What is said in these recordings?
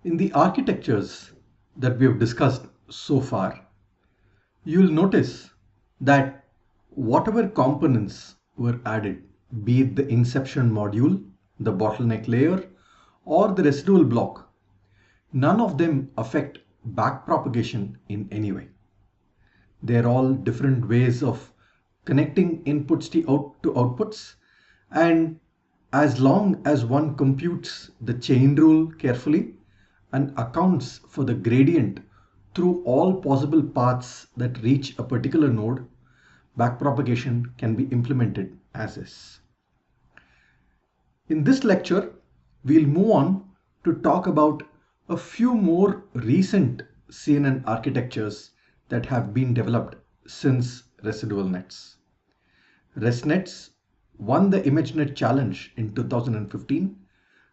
In the architectures that we have discussed so far, you'll notice that whatever components were added, be it the inception module, the bottleneck layer, or the residual block, none of them affect backpropagation in any way. They're all different ways of connecting inputs to outputs, and as long as one computes the chain rule carefully and accounts for the gradient through all possible paths that reach a particular node, backpropagation can be implemented as is. In this lecture, we'll move on to talk about a few more recent CNN architectures that have been developed since residual nets. ResNets won the ImageNet challenge in 2015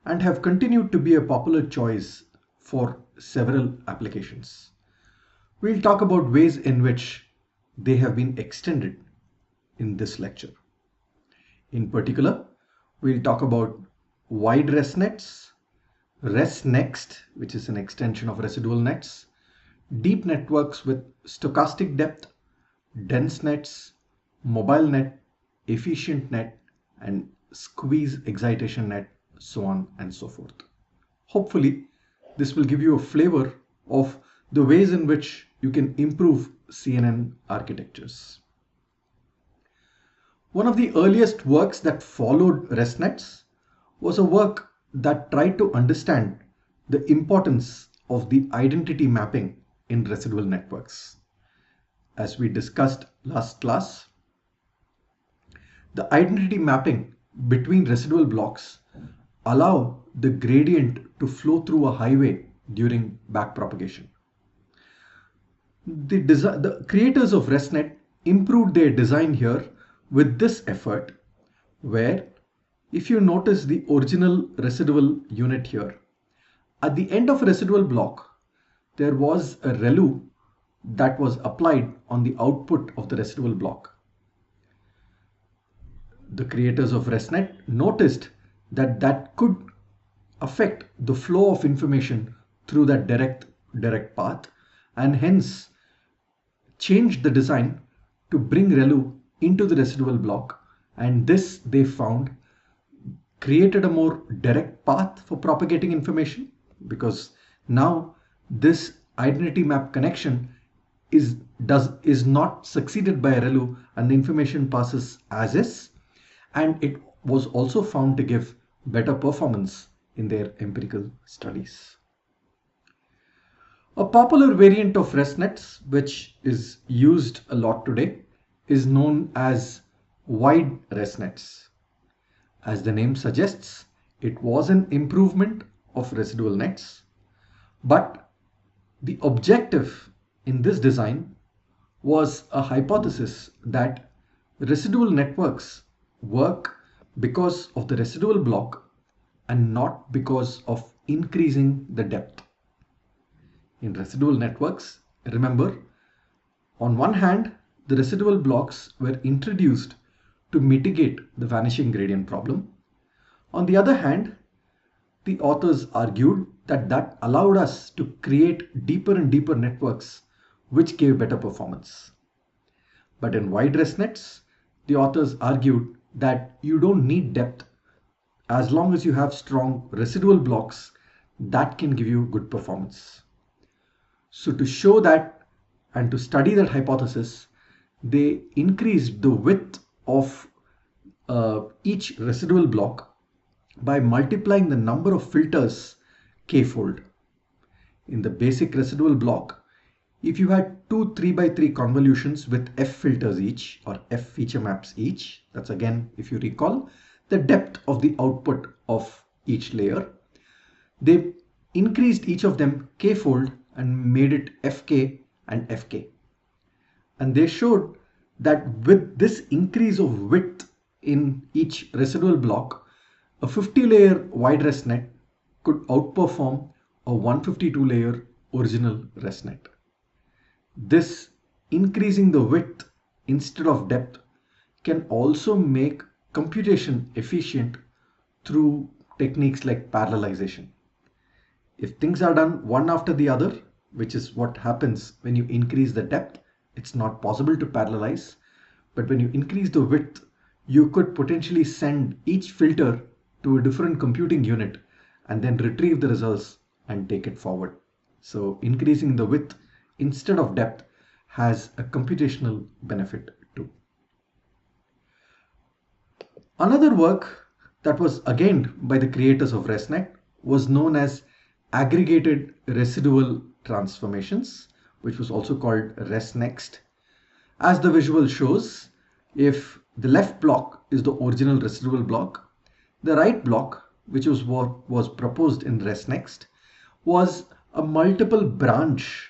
and have continued to be a popular choice for several applications. We'll talk about ways in which they have been extended in this lecture. In particular, we'll talk about wide ResNets, ResNext, which is an extension of residual nets, deep networks with stochastic depth, dense nets, mobile net, efficient net, and squeeze excitation net, so on and so forth. Hopefully, this will give you a flavor of the ways in which you can improve CNN architectures. One of the earliest works that followed ResNets was a work that tried to understand the importance of the identity mapping in residual networks. As we discussed last class, the identity mapping between residual blocks allow the gradient to flow through a highway during backpropagation. The creators of ResNet improved their design here with this effort, where if you notice the original residual unit here, at the end of a residual block, there was a ReLU that was applied on the output of the residual block. The creators of ResNet noticed that that could affect the flow of information through that direct path, and hence changed the design to bring ReLU into the residual block, and this they found created a more direct path for propagating information, because now this identity map connection is not succeeded by a ReLU and the information passes as is, and it was also found to give better performance in their empirical studies. A popular variant of ResNets, which is used a lot today, is known as wide ResNets. As the name suggests, it was an improvement of residual nets, but the objective in this design was a hypothesis that residual networks work because of the residual block and not because of increasing the depth. In residual networks, remember, on one hand, the residual blocks were introduced to mitigate the vanishing gradient problem. On the other hand, the authors argued that that allowed us to create deeper and deeper networks which gave better performance. But in wide ResNets, the authors argued that you don't need depth. As long as you have strong residual blocks, that can give you good performance. So to show that and to study that hypothesis, they increased the width of each residual block by multiplying the number of filters k-fold. In the basic residual block, if you had two 3x3 convolutions with f filters each, or f feature maps each, that's again, if you recall, the depth of the output of each layer, they increased each of them k-fold and made it fk and fk. And they showed that with this increase of width in each residual block, a 50-layer wide ResNet could outperform a 152-layer original ResNet. This increasing the width instead of depth can also make computation efficient through techniques like parallelization. If things are done one after the other, which is what happens when you increase the depth, it's not possible to parallelize. But when you increase the width, you could potentially send each filter to a different computing unit and then retrieve the results and take it forward. So increasing the width instead of depth has a computational benefit too. Another work that was again by the creators of ResNet was known as aggregated residual transformations, which was also called ResNext. As the visual shows, if the left block is the original residual block, the right block, which was what was proposed in ResNext, was a multiple branches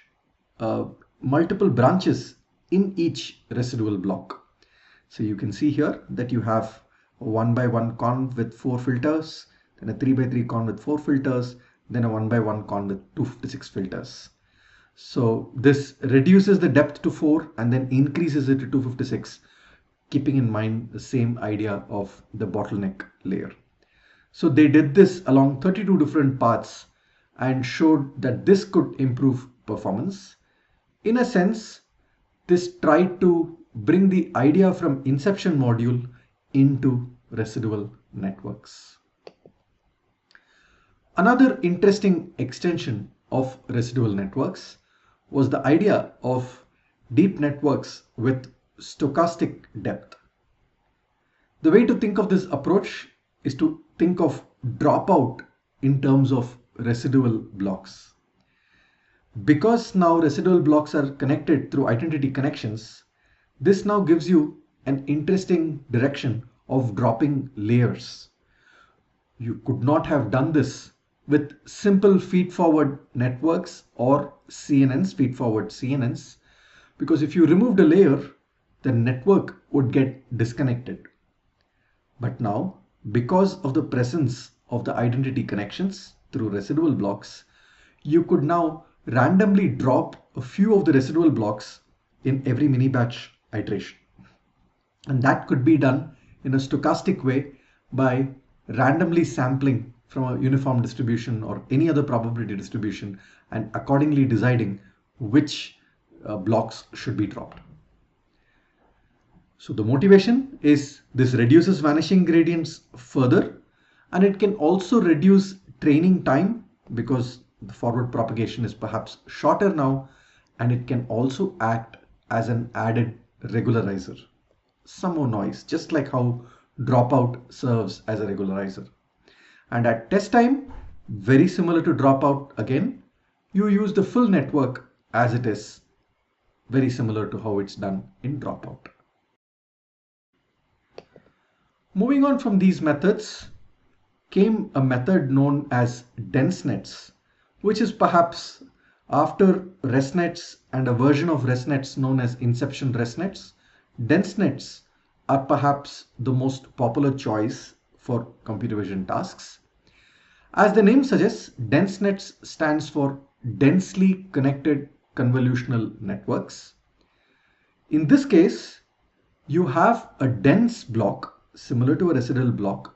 in each residual block. So you can see here that you have a 1x1 con with 4 filters, then a 3x3 con with 4 filters, then a 1x1 con with 256 filters. So this reduces the depth to 4 and then increases it to 256, keeping in mind the same idea of the bottleneck layer. So they did this along 32 different paths and showed that this could improve performance. In a sense, this tried to bring the idea from inception module into residual networks. Another interesting extension of residual networks was the idea of deep networks with stochastic depth. The way to think of this approach is to think of dropout in terms of residual blocks. Because now residual blocks are connected through identity connections, this now gives you an interesting direction of dropping layers. You could not have done this with simple feed-forward networks or CNNs, feed-forward CNNs, because if you removed a layer, the network would get disconnected. But now, because of the presence of the identity connections through residual blocks, you could now randomly drop a few of the residual blocks in every mini batch iteration. And that could be done in a stochastic way by randomly sampling from a uniform distribution or any other probability distribution and accordingly deciding which blocks should be dropped. So the motivation is this reduces vanishing gradients further, and it can also reduce training time because the forward propagation is perhaps shorter now, and it can also act as an added regularizer. Some more noise, just like how dropout serves as a regularizer. And at test time, very similar to dropout again, you use the full network as it is, very similar to how it's done in dropout. Moving on from these methods came a method known as dense nets, which is perhaps after ResNets and a version of ResNets known as inception ResNets. Dense nets are perhaps the most popular choice for computer vision tasks. As the name suggests, dense nets stands for densely connected convolutional networks. In this case, you have a dense block similar to a residual block,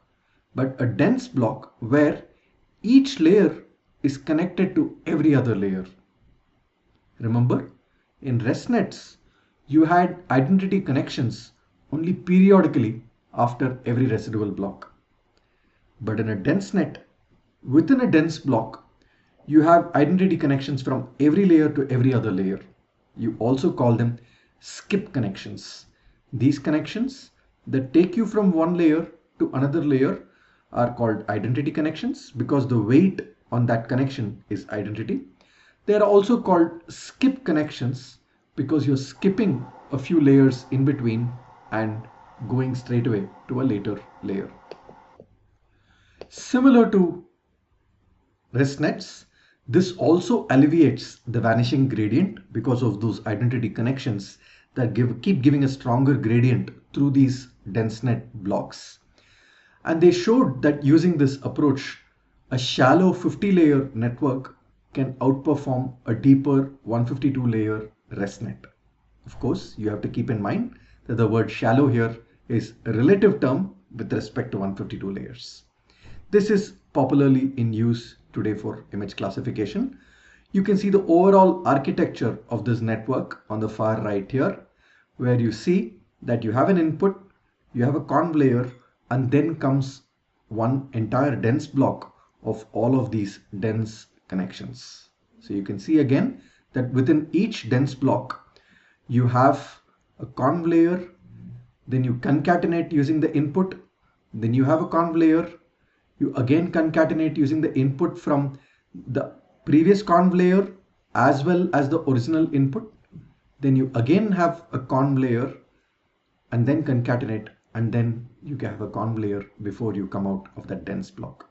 but a dense block where each layer is connected to every other layer. Remember, in ResNets, you had identity connections only periodically after every residual block. But in a dense net, within a dense block, you have identity connections from every layer to every other layer. You also call them skip connections. These connections that take you from one layer to another layer are called identity connections because the weight on that connection is identity. They are also called skip connections because you're skipping a few layers in between and going straight away to a later layer. Similar to ResNets, this also alleviates the vanishing gradient because of those identity connections that keep giving a stronger gradient through these dense net blocks. And they showed that using this approach, a shallow 50-layer network can outperform a deeper 152-layer ResNet. Of course, you have to keep in mind that the word shallow here is a relative term with respect to 152 layers. This is popularly in use today for image classification. You can see the overall architecture of this network on the far right here, where you see that you have an input, you have a conv layer, and then comes one entire dense block of all of these dense connections. So you can see again that within each dense block, you have a conv layer, then you concatenate using the input, then you have a conv layer, you again concatenate using the input from the previous conv layer as well as the original input, then you again have a conv layer and then concatenate, and then you have a conv layer before you come out of that dense block.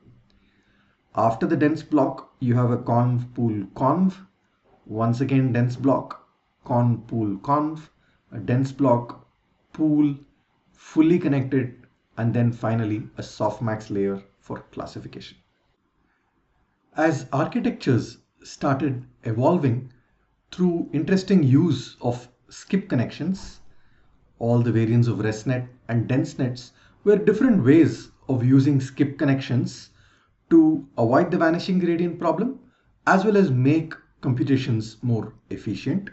After the dense block, you have a conv pool conv, once again dense block, conv pool conv, a dense block, pool, fully connected, and then finally a softmax layer for classification. As architectures started evolving through interesting use of skip connections, all the variants of ResNet and DenseNets were different ways of using skip connections to avoid the vanishing gradient problem as well as make computations more efficient.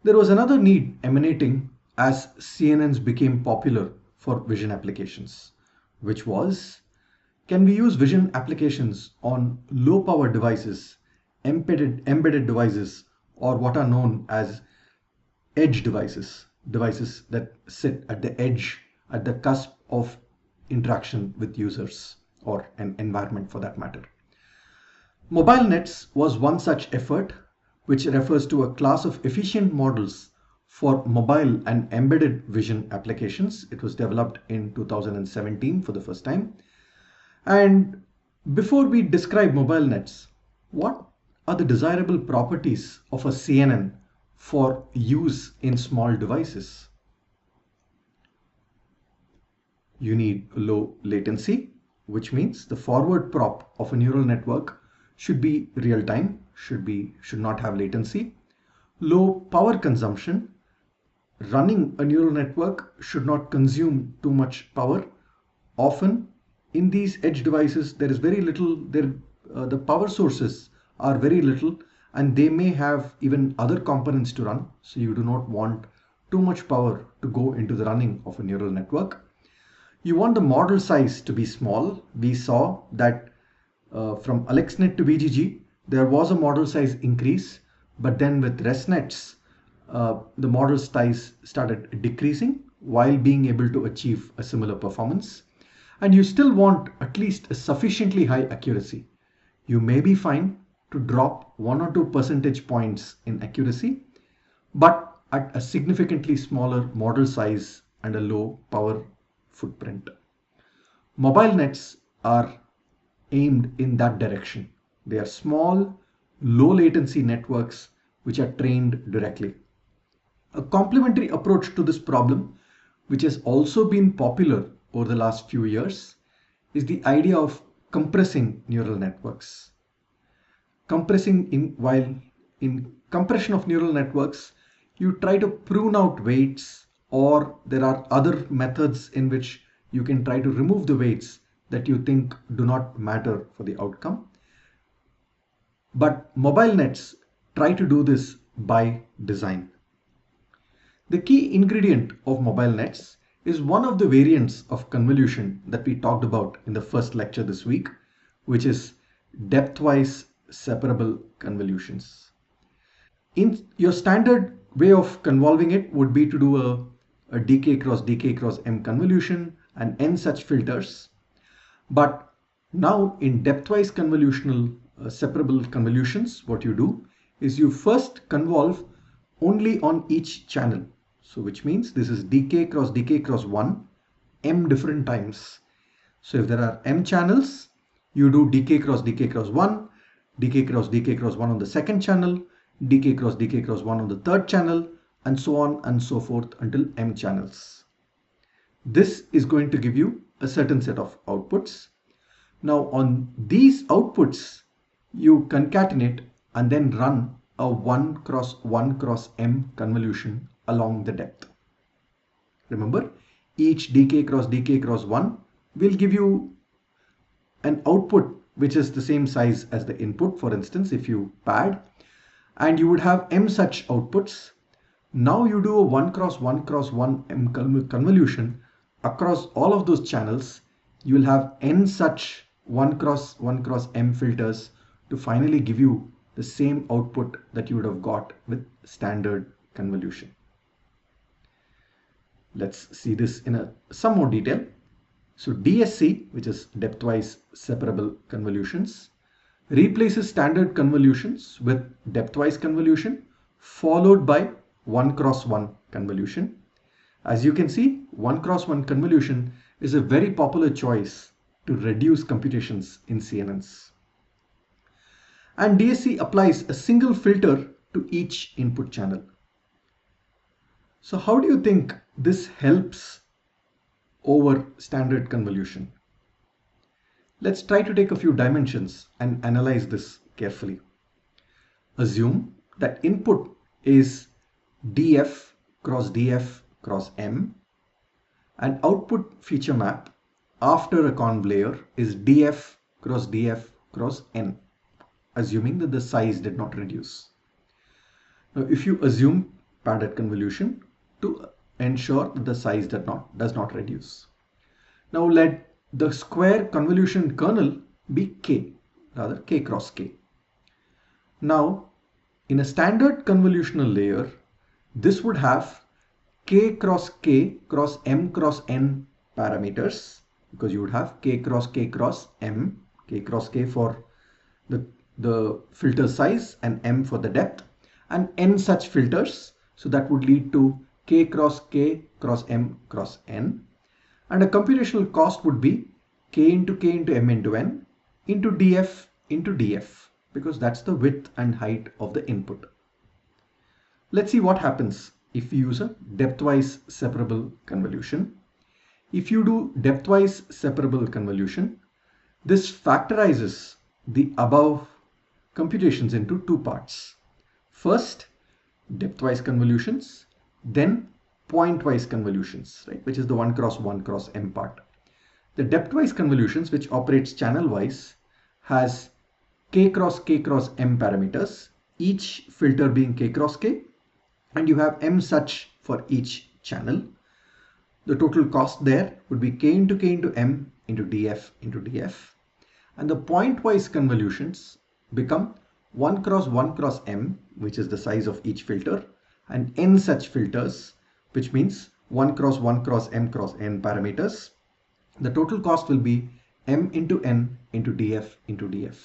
There was another need emanating as CNNs became popular for vision applications, which was, can we use vision applications on low power devices, embedded devices, or what are known as edge devices, devices that sit at the edge, at the cusp of interaction with users or an environment for that matter. Mobile nets was one such effort, which refers to a class of efficient models for mobile and embedded vision applications. It was developed in 2017 for the first time. And before we describe mobile nets, what are the desirable properties of a CNN for use in small devices? You need low latency, which means the forward prop of a neural network should be real time, should not have latency. Low power consumption. Running a neural network should not consume too much power. Often in these edge devices, there is very little, the power sources are very little, and they may have even other components to run. So you do not want too much power to go into the running of a neural network. You want the model size to be small. We saw that from AlexNet to VGG, there was a model size increase, but then with ResNets, the model size started decreasing while being able to achieve a similar performance. And you still want at least a sufficiently high accuracy. You may be fine to drop 1 or 2 percentage points in accuracy, but at a significantly smaller model size and a low power footprint. Mobile nets are aimed in that direction. They are small, low latency networks which are trained directly. A complementary approach to this problem, which has also been popular over the last few years, is the idea of compressing neural networks. While in compression of neural networks, you try to prune out weights, or there are other methods in which you can try to remove the weights that you think do not matter for the outcome. But mobile nets try to do this by design. The key ingredient of mobile nets is one of the variants of convolution that we talked about in the first lecture this week, which is depthwise separable convolutions. In your standard way of convolving it would be to do a dk cross m convolution and n such filters. But now in depthwise convolutional separable convolutions, what you do is you first convolve only on each channel. So which means this is dk cross 1 m different times. So if there are m channels, you do dk cross 1, dk cross 1 on the second channel, dk cross 1 on the third channel, and so on and so forth until m channels. This is going to give you a certain set of outputs. Now on these outputs, you concatenate and then run a 1 cross m convolution along the depth. Remember, each dk cross 1 will give you an output which is the same size as the input, for instance, if you pad, and you would have m such outputs. Now you do a 1 cross 1 cross 1 m convolution across all of those channels. You will have n such 1 cross 1 cross m filters to finally give you the same output that you would have got with standard convolution. Let's see this in some more detail. So DSC, which is depthwise separable convolutions, replaces standard convolutions with depthwise convolution followed by 1 cross 1 convolution. As you can see, 1 cross 1 convolution is a very popular choice to reduce computations in CNNs. And DSC applies a single filter to each input channel. So how do you think this helps over standard convolution? Let's try to take a few dimensions and analyze this carefully. Assume that input is df cross m, and output feature map after a conv layer is df cross n, assuming that the size did not reduce. Now if you assume padded convolution to ensure that the size does not reduce. Now let the square convolution kernel be k, rather k cross k. Now in a standard convolutional layer, this would have k cross m cross n parameters, because you would have k cross m, k cross k for the filter size and m for the depth, and n such filters. So that would lead to k cross m cross n, and a computational cost would be k into m into n into df, because that's the width and height of the input. Let's see what happens if you use a depthwise separable convolution. If you do depthwise separable convolution, this factorizes the above computations into two parts. First, depthwise convolutions, then pointwise convolutions, right, which is the 1 cross m part. The depthwise convolutions, which operates channel wise, has k cross m parameters, each filter being k cross k, and you have m such for each channel. The total cost there would be k into m into df, and the pointwise convolutions become 1 cross m, which is the size of each filter, and n such filters, which means 1 cross m cross n parameters. The total cost will be m into n into df.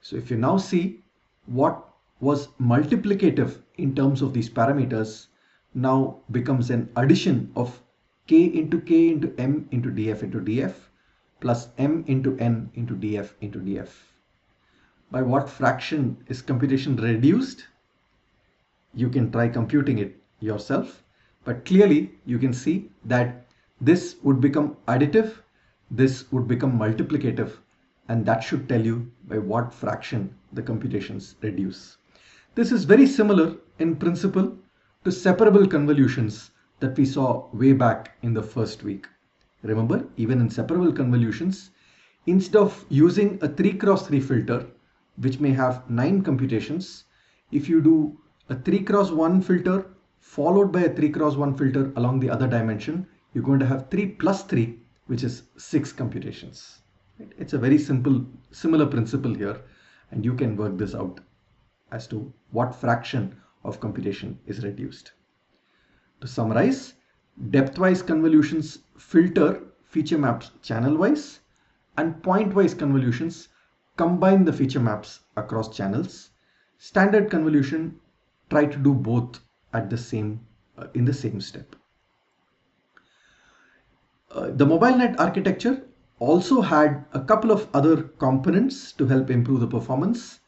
So if you now see what was multiplicative in terms of these parameters now becomes an addition of k into m into df plus m into n into df. By what fraction is computation reduced? You can try computing it yourself, but clearly you can see that this would become additive, this would become multiplicative, and that should tell you by what fraction the computations reduce. This is very similar in principle to separable convolutions that we saw way back in the first week. Remember, even in separable convolutions, instead of using a 3 cross 3 filter, which may have 9 computations, if you do a 3 cross 1 filter followed by a 3 cross 1 filter along the other dimension, you're going to have 3 plus 3, which is 6 computations. It's a very similar principle here, and you can work this out as to what fraction of computation is reduced. To summarize, depthwise convolutions filter feature maps channel wise, and pointwise convolutions combine the feature maps across channels. Standard convolution try to do both at the same in the same step. The mobile net architecture also had a couple of other components to help improve the performance.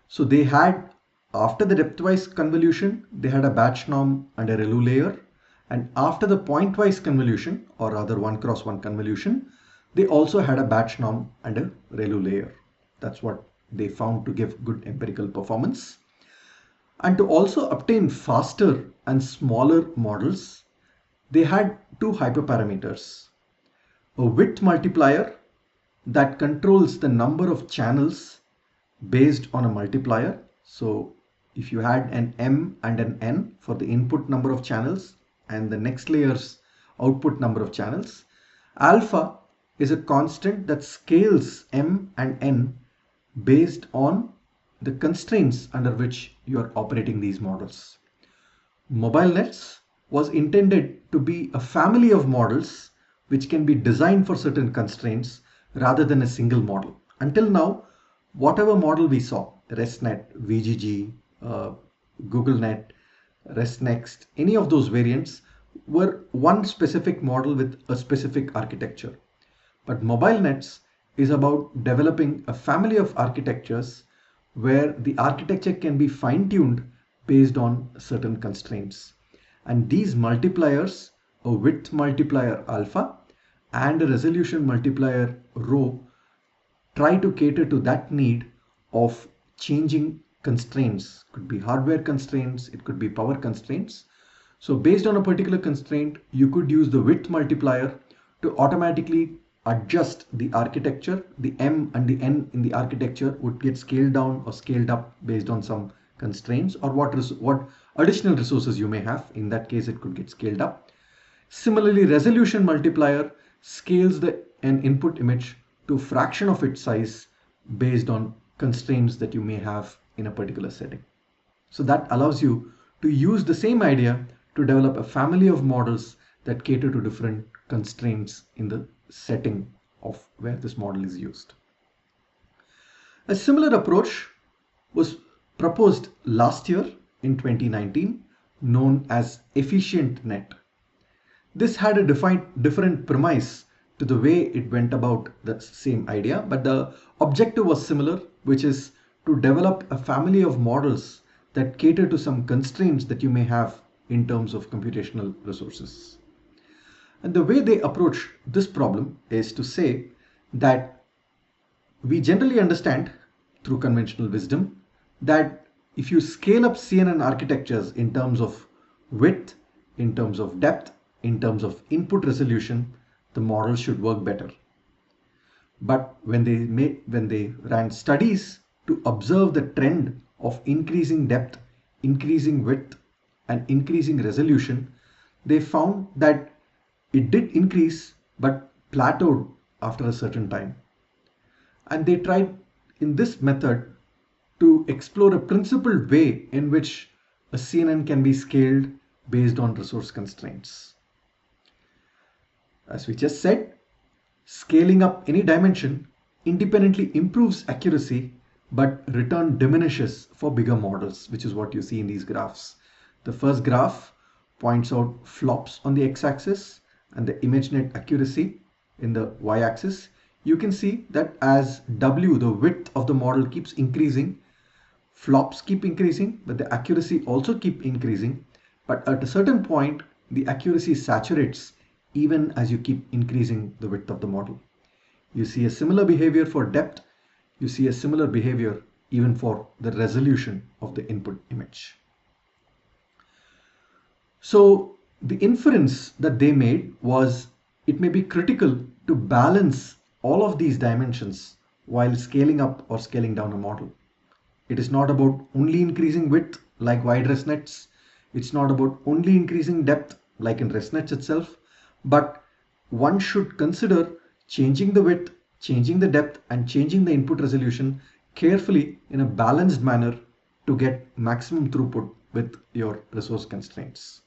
So they had, after the depthwise convolution, they had a batch norm and a ReLU layer, and after the pointwise convolution, or rather 1 cross 1 convolution, they also had a batch norm and a ReLU layer. That's what they found to give good empirical performance. And to also obtain faster and smaller models, they had two hyperparameters: a width multiplier, that controls the number of channels based on a multiplier. So if you had an M and an N for the input number of channels and the next layer's output number of channels, alpha is a constant that scales M and N based on the constraints under which you are operating these models. Mobile nets was intended to be a family of models which can be designed for certain constraints rather than a single model. Until now, whatever model we saw, ResNet, VGG, GoogleNet, ResNext, any of those variants were one specific model with a specific architecture. But mobile nets is about developing a family of architectures where the architecture can be fine-tuned based on certain constraints. And these multipliers, a width multiplier alpha and a resolution multiplier rho, try to cater to that need of changing constraints. It could be hardware constraints, it could be power constraints. So based on a particular constraint, you could use the width multiplier to automatically adjust the architecture. The M and the N in the architecture would get scaled down or scaled up based on some constraints or what additional resources you may have. In that case, it could get scaled up. Similarly, resolution multiplier scales an input image to a fraction of its size based on constraints that you may have in a particular setting. So that allows you to use the same idea to develop a family of models that cater to different constraints in the setting of where this model is used. A similar approach was proposed last year in 2019, known as efficient net. This had a different premise to the way it went about the same idea, but the objective was similar, which is to develop a family of models that cater to some constraints that you may have in terms of computational resources. And the way they approach this problem is to say that we generally understand through conventional wisdom that if you scale up CNN architectures in terms of width, in terms of depth, in terms of input resolution, the model should work better. But when they ran studies to observe the trend of increasing depth, increasing width, and increasing resolution, they found that it did increase but plateaued after a certain time. And they tried in this method to explore a principled way in which a CNN can be scaled based on resource constraints. As we just said, scaling up any dimension independently improves accuracy, but return diminishes for bigger models, which is what you see in these graphs. The first graph points out flops on the x-axis and the ImageNet accuracy in the y-axis. You can see that as W, the width of the model, keeps increasing, flops keep increasing, but the accuracy also keep increasing. But at a certain point, the accuracy saturates even as you keep increasing the width of the model. You see a similar behavior for depth. You see a similar behavior even for the resolution of the input image. So the inference that they made was it may be critical to balance all of these dimensions while scaling up or scaling down a model. It is not about only increasing width like wide ResNets. It's not about only increasing depth like in ResNets itself, but one should consider changing the width, changing the depth, and changing the input resolution carefully in a balanced manner to get maximum throughput with your resource constraints.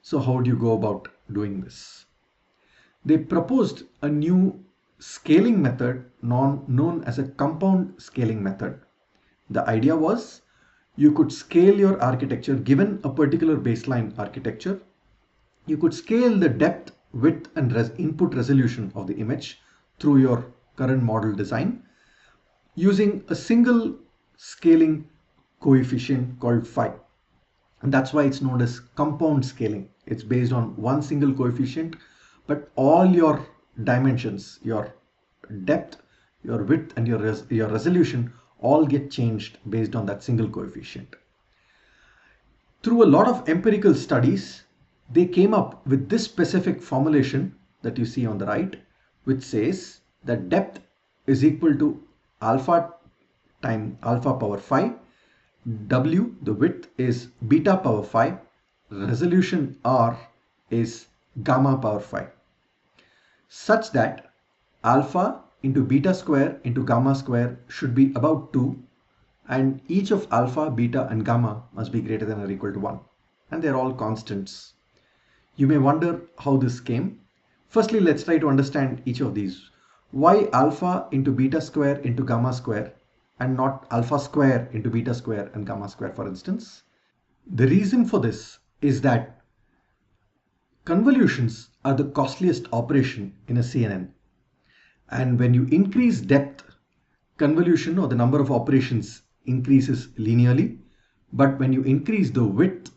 So how do you go about doing this? They proposed a new scaling method known as a compound scaling method. The idea was you could scale your architecture given a particular baseline architecture. You could scale the depth, width, and input resolution of the image through your current model design using a single scaling coefficient called phi. And that's why it's known as compound scaling. It's based on one single coefficient, but all your dimensions, your depth, your width, and your resolution all get changed based on that single coefficient. Through a lot of empirical studies, they came up with this specific formulation that you see on the right, which says that depth is equal to alpha time alpha power 5. W, the width, is beta power 5. Resolution R is gamma power 5. Such that alpha into beta square into gamma square should be about 2, and each of alpha, beta and gamma must be greater than or equal to 1, and they're all constants. You may wonder how this came. Firstly, let's try to understand each of these. Why alpha into beta square into gamma square and not alpha square into beta square and gamma square, for instance? The reason for this is that convolutions are the costliest operation in a CNN. And when you increase depth, convolution or the number of operations increases linearly. But when you increase the width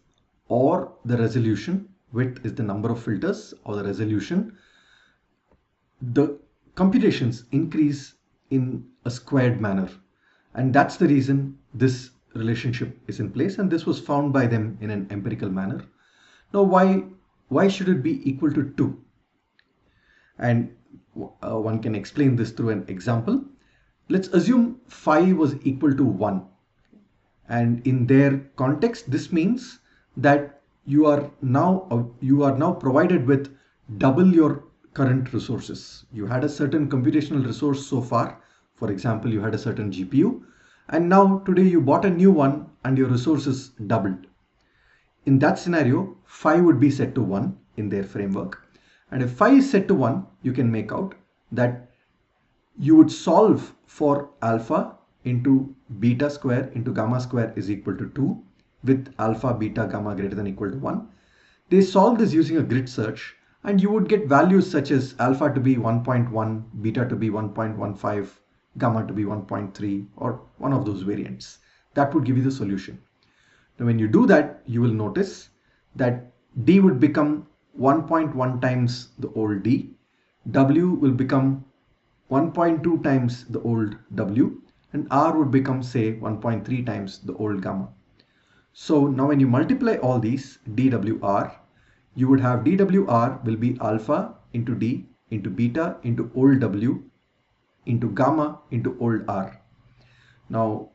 or the resolution, width is the number of filters or the resolution, the computations increase in a squared manner. And that's the reason this relationship is in place, and this was found by them in an empirical manner. Now why should it be equal to 2? And one can explain this through an example. Let's assume phi was equal to 1, and in their context this means that you are now provided with double your current resources. You had a certain computational resource so far. For example, you had a certain GPU, and now today you bought a new one and your resources doubled. In that scenario, phi would be set to 1 in their framework. And if phi is set to 1, you can make out that you would solve for alpha into beta square into gamma square is equal to 2 with alpha, beta, gamma greater than or equal to 1. They solve this using a grid search, and you would get values such as alpha to be 1.1, beta to be 1.15, gamma to be 1.3, or one of those variants. That would give you the solution. Now when you do that, you will notice that D would become 1.1 times the old D, W will become 1.2 times the old W, and R would become, say, 1.3 times the old gamma. So now when you multiply all these dWr, you would have dWr will be alpha into D into beta into old W into gamma into old R. Now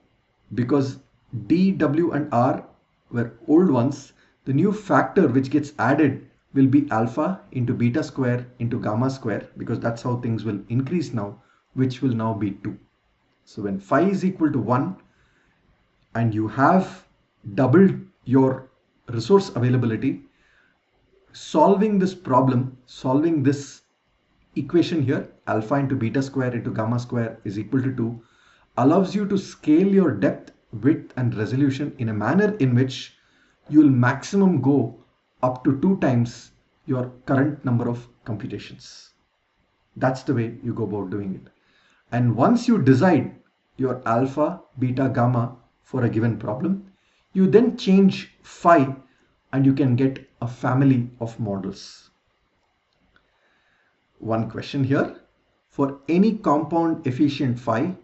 because D, W and R were old ones, the new factor which gets added will be alpha into beta square into gamma square, because that's how things will increase now, which will now be 2. So when phi is equal to 1 and you have doubled your resource availability, solving this problem, solving this equation here, alpha into beta square into gamma square is equal to 2, allows you to scale your depth, width and resolution in a manner in which you will maximum go up to 2 times your current number of computations. That's the way you go about doing it. And once you decide your alpha, beta, gamma for a given problem, you then change phi and you can get a family of models. One question here: for any compound efficient phi,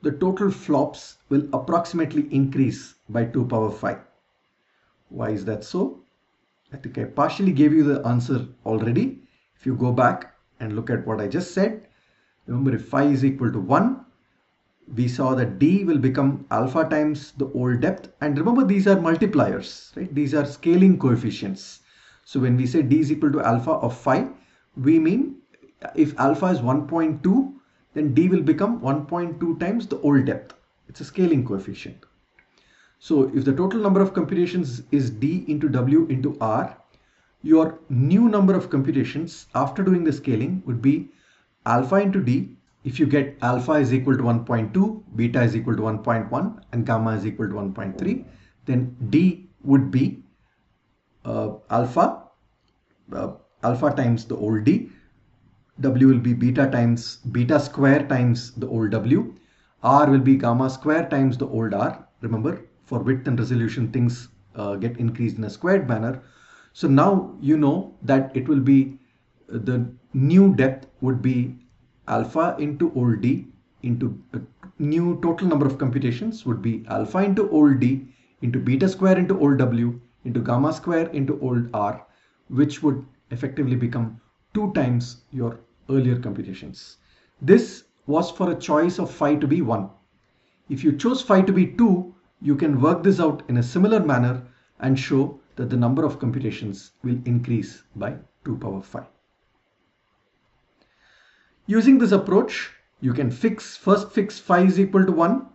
the total flops will approximately increase by 2 power 5. Why is that so? I think I partially gave you the answer already. If you go back and look at what I just said, remember, if phi is equal to 1, we saw that D will become alpha times the old depth. And remember, these are multipliers, right? These are scaling coefficients. So when we say D is equal to alpha of phi, we mean if alpha is 1.2, then D will become 1.2 times the old depth. It's a scaling coefficient. So if the total number of computations is D into W into R, your new number of computations after doing the scaling would be alpha into D. If you get alpha is equal to 1.2, beta is equal to 1.1 and gamma is equal to 1.3, then D would be alpha times the old D. W will be beta times beta square times the old W. R will be gamma square times the old R. Remember, for width and resolution, things get increased in a squared manner. So now you know that it will be the new depth would be alpha into old D into new total number of computations would be alpha into old D into beta square into old W into gamma square into old R, which would effectively become 2 times your earlier computations. This was for a choice of phi to be 1. If you chose phi to be 2, you can work this out in a similar manner and show that the number of computations will increase by 2 power phi. Using this approach, you can first fix phi is equal to 1.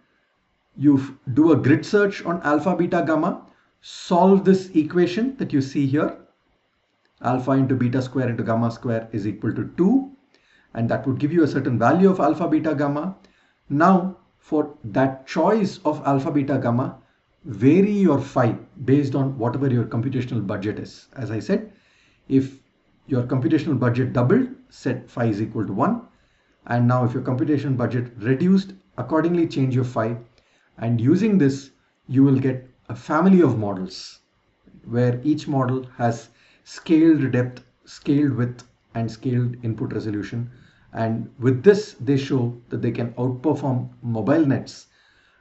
You do a grid search on alpha, beta, gamma, solve this equation that you see here. Alpha into beta square into gamma square is equal to 2. And that would give you a certain value of alpha, beta, gamma. Now, for that choice of alpha, beta, gamma, vary your phi based on whatever your computational budget is. As I said, if your computational budget doubled, set phi is equal to 1. And now if your computation budget reduced, accordingly change your phi. And using this, you will get a family of models where each model has scaled depth, scaled width, and scaled input resolution. And with this, they show that they can outperform mobile nets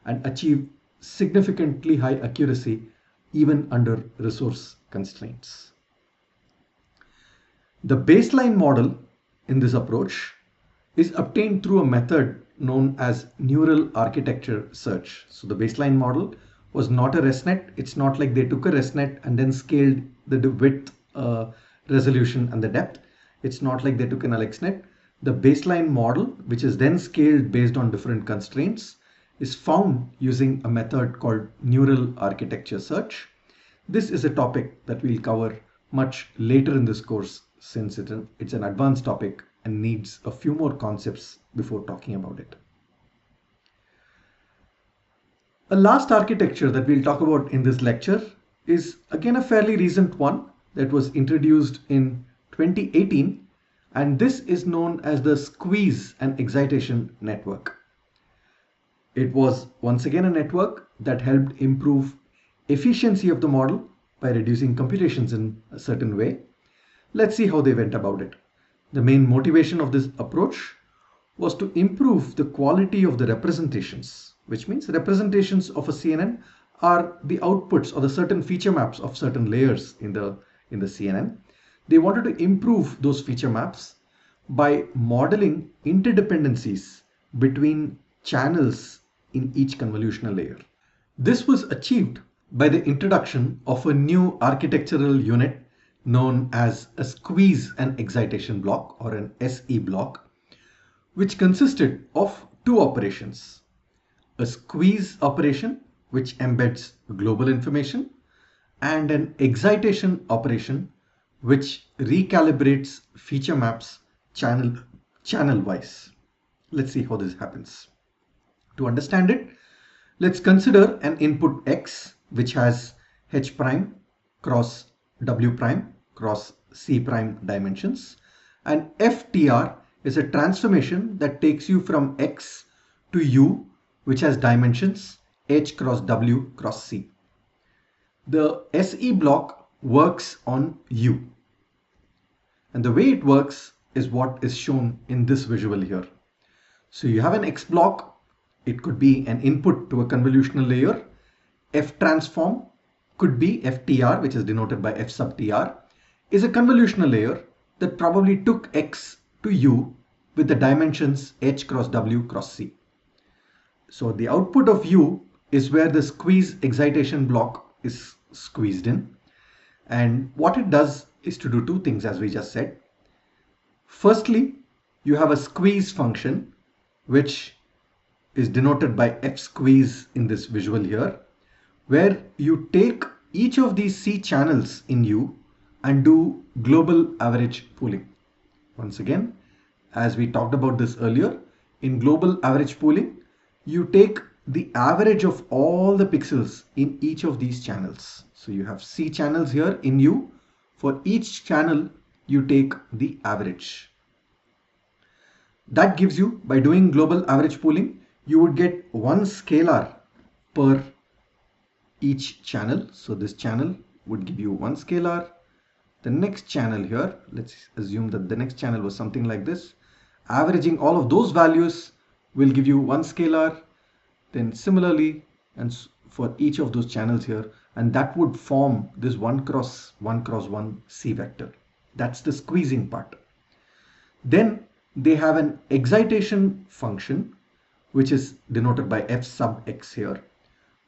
and achieve significantly high accuracy even under resource constraints. The baseline model in this approach is obtained through a method known as neural architecture search. So the baseline model was not a ResNet. It's not like they took a ResNet and then scaled the width, resolution, and the depth. It's not like they took an AlexNet. The baseline model, which is then scaled based on different constraints, is found using a method called neural architecture search. This is a topic that we'll cover much later in this course, since it's an advanced topic and needs a few more concepts before talking about it. A last architecture that we'll talk about in this lecture is again a fairly recent one that was introduced in 2018, and this is known as the squeeze and excitation network. It was once again a network that helped improve efficiency of the model by reducing computations in a certain way. Let's see how they went about it. The main motivation of this approach was to improve the quality of the representations, which means representations of a CNN are the outputs or the certain feature maps of certain layers in the CNN. They wanted to improve those feature maps by modeling interdependencies between channels in each convolutional layer. This was achieved by the introduction of a new architectural unit known as a squeeze and excitation block, or an SE block, which consisted of two operations: a squeeze operation which embeds global information, and an excitation operation which recalibrates feature maps channel wise. Let's see how this happens. To understand it, let's consider an input X which has H prime cross W prime cross C prime dimensions, and FTR is a transformation that takes you from X to U, which has dimensions H cross W cross C. The SE block works on U, and the way it works is what is shown in this visual here. So you have an X block. It could be an input to a convolutional layer. F transform could be FTR, which is denoted by F sub TR, is a convolutional layer that probably took X to U with the dimensions H cross W cross C. So the output of U is where the squeeze excitation block is squeezed in. And what it does is to do two things, as we just said. Firstly, you have a squeeze function, which is denoted by F squeeze in this visual here, where you take each of these C channels in U and do global average pooling. Once again, as we talked about this earlier, in global average pooling, you take the average of all the pixels in each of these channels. So you have C channels here in U. For each channel, you take the average. That gives you, by doing global average pooling, you would get one scalar per each channel. So this channel would give you one scalar. The next channel here, let's assume that the next channel was something like this. Averaging all of those values will give you one scalar. Then similarly, and for each of those channels here, and that would form this 1 cross 1 cross 1 C vector. That's the squeezing part. Then they have an excitation function, which is denoted by f sub x here,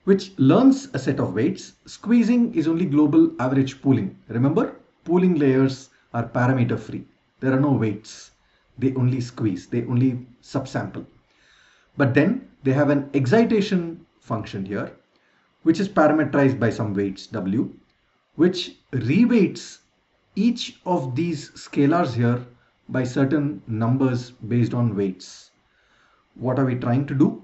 which learns a set of weights. Squeezing is only global average pooling. Remember, pooling layers are parameter free. There are no weights. They only squeeze, they only subsample. But then they have an excitation function here, which is parameterized by some weights w, which reweights each of these scalars here by certain numbers based on weights. What are we trying to do?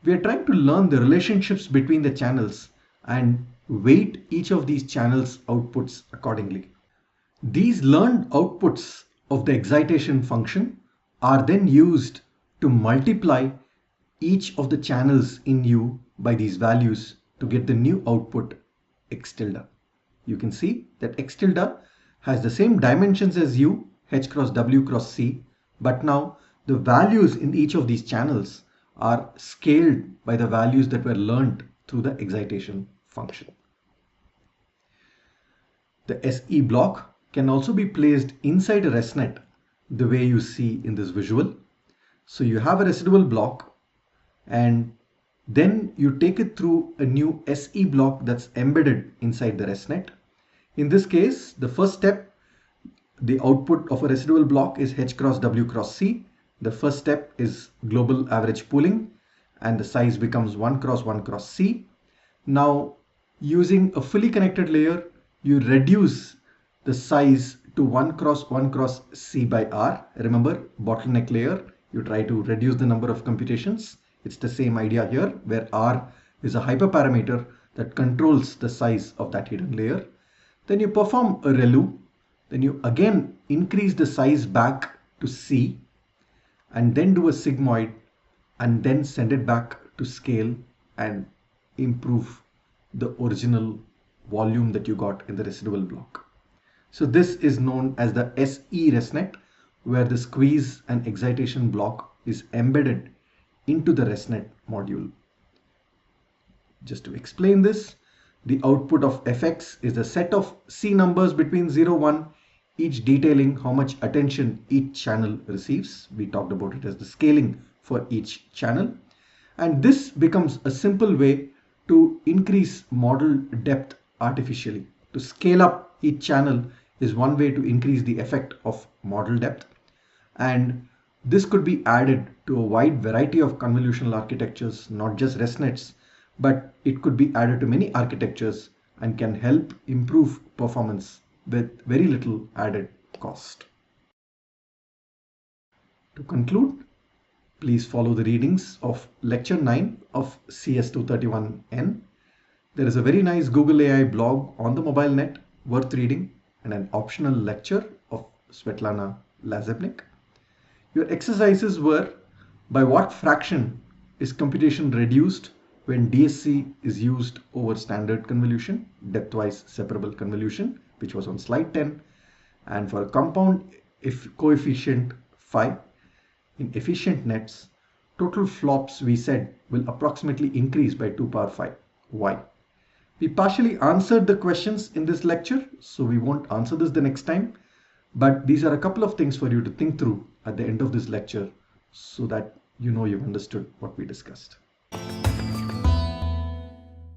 We are trying to learn the relationships between the channels and weight each of these channels' outputs accordingly. These learned outputs of the excitation function are then used to multiply each of the channels in U by these values to get the new output x tilde. You can see that x tilde has the same dimensions as U, h cross w cross c, but now the values in each of these channels are scaled by the values that were learned through the excitation function. The SE block can also be placed inside a ResNet the way you see in this visual. So you have a residual block and then you take it through a new SE block that's embedded inside the ResNet. In this case, the first step, the output of a residual block is h cross w cross c. The first step is global average pooling and the size becomes 1 cross 1 cross c. Now, using a fully connected layer, you reduce the size to 1 cross 1 cross c by r. Remember, bottleneck layer, you try to reduce the number of computations. It's the same idea here, where r is a hyperparameter that controls the size of that hidden layer. Then you perform a ReLU. Then you again increase the size back to c and then do a sigmoid and then send it back to scale and improve the original volume that you got in the residual block. So this is known as the SE ResNet, where the squeeze and excitation block is embedded into the ResNet module. Just to explain this, the output of fx is the set of C numbers between 0, 1, each detailing how much attention each channel receives. We talked about it as the scaling for each channel. And this becomes a simple way to increase model depth artificially. To scale up each channel is one way to increase the effect of model depth. And this could be added to a wide variety of convolutional architectures, not just ResNets, but it could be added to many architectures and can help improve performance with very little added cost. To conclude, please follow the readings of lecture 9 of CS231N. There is a very nice Google AI blog on the mobile net worth reading and an optional lecture of Svetlana Lazebnik. Your exercises were: by what fraction is computation reduced when DSC is used over standard convolution, depthwise separable convolution, which was on slide 10, and for a compound coefficient phi in efficient nets, total flops we said will approximately increase by 2 power 5. Why? We partially answered the questions in this lecture, so we won't answer this the next time, but these are a couple of things for you to think through at the end of this lecture so that you know you've understood what we discussed.